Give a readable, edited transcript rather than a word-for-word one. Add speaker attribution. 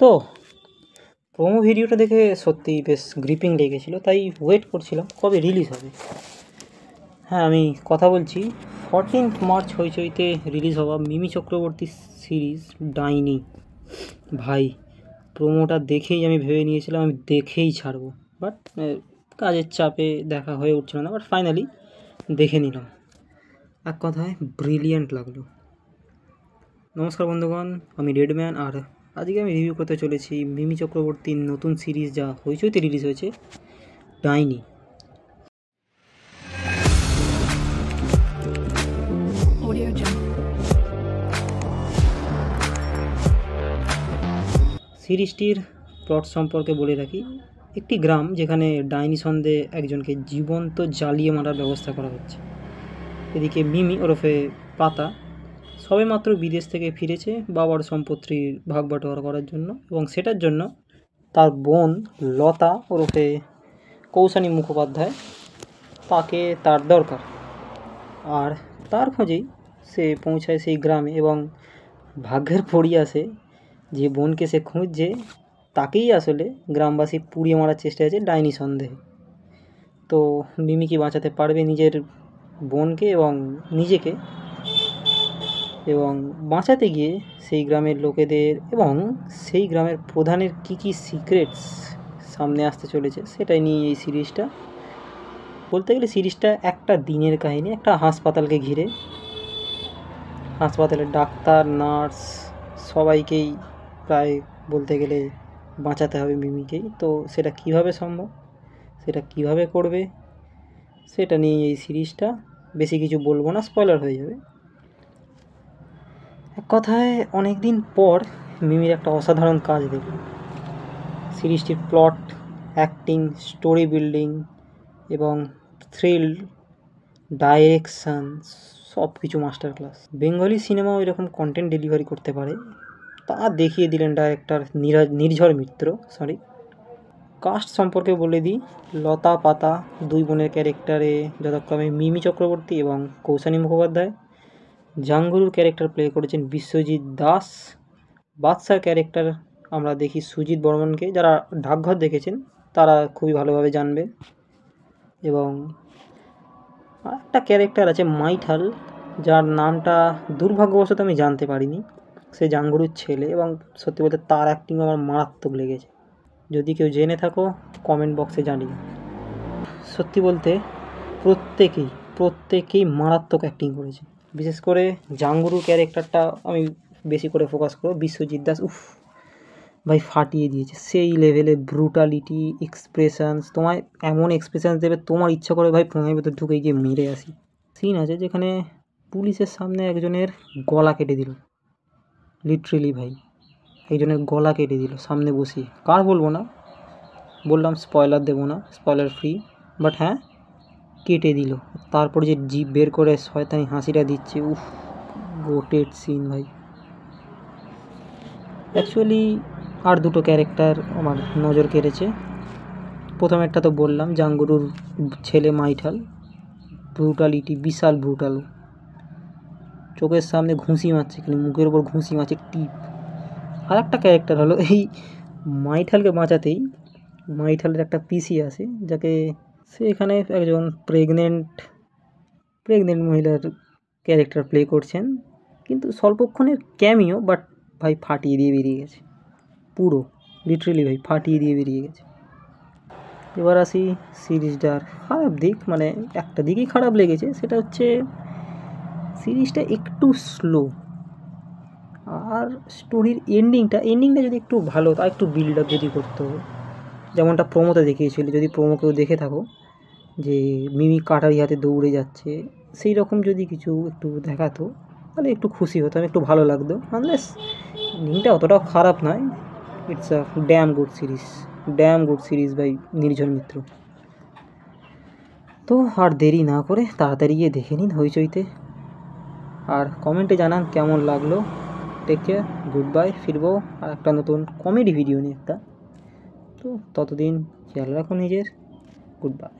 Speaker 1: তো প্রোমো ভিডিওটা দেখে সত্যিই বেশ গ্রিপিং লেগেছিলো, তাই ওয়েট করছিলাম কবে রিলিজ হবে। হ্যাঁ, আমি কথা বলছি 14 মার্চ হইচইতে রিলিজ হওয়া মিমি চক্রবর্তী সিরিজ ডাইনি। ভাই, প্রোমোটা দেখেই আমি ভেবে নিয়েছিলাম আমি দেখেই ছাড়বো, বাট কাজের চাপে দেখা হয়ে উঠছিল না, বাট ফাইনালি দেখে নিলাম। এক কথায় ব্রিলিয়েন্ট লাগলো। নমস্কার বন্ধুগণ, আমি রেডম্যান, আর আজকে আমি রিভিউ করতে চলেছি মিমি চক্রবর্তীর নতুন সিরিজ যা হইচইতে রিলিজ হয়েছে, ডাইনি। সিরিজটির প্লট সম্পর্কে বলে রাখি। একটি গ্রাম যেখানে ডাইনি সন্দেহে একজনকে জীবন্ত জ্বালিয়ে মারার ব্যবস্থা করা হচ্ছে। এদিকে মিমি ওরফে পাতা সবেমাত্র বিদেশ থেকে ফিরেছে বাবার সম্পত্তির ভাগ বাটোয়ারা করার জন্য, এবং সেটার জন্য তার বোন লতা ওরফে কৌশানী মুখোপাধ্যায় তাকে তার দরকার। আর তার খোঁজেই সে পৌঁছায় সেই গ্রামে, এবং ভাগ্যের পরিহাসে যে বোনকে সে খুঁজছে তাকেই আসলে গ্রামবাসী পুড়িয়ে মারার চেষ্টা হয়েছে ডাইনি সন্দেহে। তো মিমি কি বাঁচাতে পারবে নিজের বোনকে এবং নিজেকে? এবং বাঁচাতে গিয়ে সেই গ্রামের লোকেদের এবং সেই গ্রামের প্রধানের কী সিক্রেটস সামনে আসতে চলেছে, সেটাই নিয়ে এই সিরিজটা। বলতে গেলে সিরিজটা একটা দিনের কাহিনী, একটা হাসপাতালকে ঘিরে। হাসপাতালের ডাক্তার, নার্স সবাইকেই প্রায় বলতে গেলে বাঁচাতে হবে মিমিকেই। তো সেটা কিভাবে সম্ভব, সেটা কিভাবে করবে, সেটা নিয়ে এই সিরিজটা। বেশি কিছু বলবো না, স্পয়লার হয়ে যাবে। এক কথায় অনেক দিন পর মিমির একটা অসাধারণ কাজ দেখলাম। সিরিজটির প্লট, অ্যাক্টিং, স্টোরি বিল্ডিং এবং থ্রিল, ডাইরেকশান সব কিছু মাস্টার ক্লাস। বেঙ্গলি সিনেমাও এরকম কন্টেন্ট ডেলিভারি করতে পারে তা দেখিয়ে দিলেন ডাইরেক্টর নির্ঝর মিত্র। কাস্ট সম্পর্কে বলে দিই, লতা পাতা দুই বোনের ক্যারেক্টারে যথাক্রমে মিমি চক্রবর্তী এবং কৌশানী মুখোপাধ্যায়। জাঙ্গুরুর ক্যারেক্টার প্লে করেছেন বিশ্বজিৎ দাস। বাদশার ক্যারেক্টার আমরা দেখি সুজিত বর্মনকে। যারা ডাকঘর দেখেছেন তারা খুবই ভালোভাবে জানবে। এবং একটা ক্যারেক্টার আছে মাইঠাল, যার নামটা দুর্ভাগ্যবশত আমি জানতে পারিনি। সে জাঙ্গুরুর ছেলে, এবং সত্যি বলতে তার অ্যাক্টিং আমার মারাত্মক লেগেছে। যদি কেউ জেনে থাকো কমেন্ট বক্সে জানিও। সত্যি বলতে প্রত্যেকেই মারাত্মক অ্যাক্টিং করেছে। বিশেষ করে জাঙ্গুরুর ক্যারেক্টারটা আমি বেশি করে ফোকাস করব। বিশ্বজিৎ দাস ভাই ফাটিয়ে দিয়েছে সেই লেভেলে। ব্রুটালিটি, এক্সপ্রেশনস, তোমায় এমন এক্সপ্রেশনস দেবে তোমার ইচ্ছা করে ভাই ফোনের ভেতর ঢুকে গিয়ে মেরে আসি। সিন আছে যেখানে পুলিশের সামনে একজনের গলা কেটে দিল, লিটারেলি ভাই একজনের গলা কেটে দিল সামনে বসিয়ে। কার বলবো না, বললাম স্পয়লার দেবো না, স্পয়লার ফ্রি, বাট হ্যাঁ কেটে দিল। তারপর যে জিভ বের করে শয়তানি হাসিটা দিচ্ছে, গোটেড সিন ভাই। অ্যাকচুয়ালি আর দুটো ক্যারেক্টার আমার নজর কেড়েছে। প্রথমেরটা তো বললাম, জাঙ্গুরুর ছেলে মাইঠাল, ব্রুটালিটি বিশাল ব্রুটাল। চোখের সামনে ঘুষি মারছে, কিন্তু মুখের ওপর ঘুষি মারছে টিপ। আর একটা ক্যারেক্টার হলো এই মাইঠালকে বাঁচাতেই মাইঠালের একটা পিসি আছে, যাকে সে এখানে একজন প্রেগনেন্ট মহিলার ক্যারেক্টার প্লে করছেন, কিন্তু স্বল্পক্ষণের ক্যামিও, বাট ভাই ফাটিয়ে দিয়ে বেরিয়ে গেছে পুরো, লিটারেলি ভাই ফাটিয়ে দিয়ে বেরিয়ে গেছে। এবার আসি সিরিজটার খারাপ দিক, মানে একটা দিকই খারাপ লেগেছে, সেটা হচ্ছে সিরিজটা একটু স্লো। আর স্টোরির এন্ডিংটা যদি একটু ভালো, তা একটু বিল্ড আপ যদি করতো, যেমনটা প্রোমোতে দেখিয়েছিল। যদি প্রোমো কেউ দেখে থাকো, যে মিমি কাটারি হাতে দৌড়ে যাচ্ছে, সেই রকম যদি কিছু একটু দেখাতো তাহলে একটু খুশি হতাম, একটু ভালো লাগতো। আনলেস এন্ডিংটা অতটাও খারাপ নয়। It's a damn good series by Nirjhar Mitra. তো আর দেরি না করে তাড়াতাড়ি গিয়ে দেখে নিন হইচইতে, আর কমেন্টে জানান কেমন লাগলো। Take care, goodbye. ফিরবো আর একটা নতুন কমেডি ভিডিও নিয়ে একটা। তো ততদিন খেয়াল রাখো নিজের। Good bye.